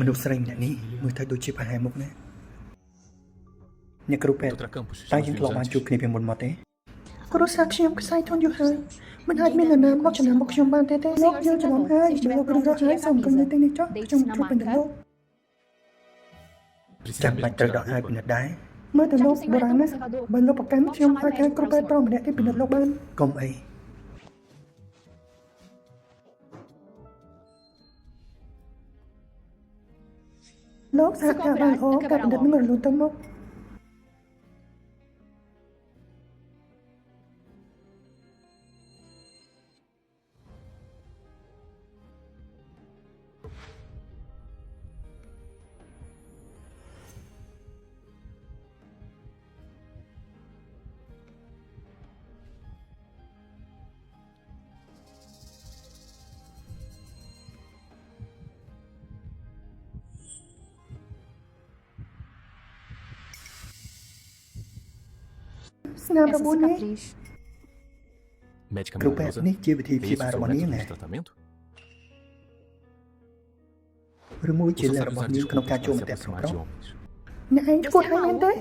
មនុស្សស្រីម្នាក់នេះមើលទៅដូចជាប្រហែលមុខណាអ្នកគ្រូពេទ្យ Doutora Campos, តែ nos យើង vimos ធ្លាប់បាន antes. ជួបគ្នាពីមុនមកទេគ្រូសាខ្ញុំខ្សែធនយូរហើយមិនអាចមាននរណាមកចំណាំមកខ្ញុំបានទេលោកយើងចំណាំហើយបើលោករឿងរស់ហើយសូមកុំនិយាយទេនេះចុះខ្ញុំជួបបញ្ហាលោក Precisa ចាំបាច់ mesmo ត្រូវ de ដកឲ្យពិនិត្យដែរ មើលទៅលោកបុរាណណាស់បើលោកប្រកាន់ខ្ញុំអាចការគ្រូពេទ្យប្រុសម្នាក់ទីពិនិត្យលោកបានក ុំអីលោកសហការបានល្អការពិនិត្យនឹងរលូនទៅមុខ ស្នាមរបួសនេះ médica គ្រូពេទ្យ milagrosa. នេះជាវិធីព្យា Esse បាល foi រ o របស់នាង método ណា de tratamento? ឬមួយជា Ou ល só ក្ខ sabe របស់ usar នាងក្នុង desculpas ការចូល para ម se តិក្នុង aproximar ក្រុម de homens? អ្នកឯងឈួតហើយមែនទេ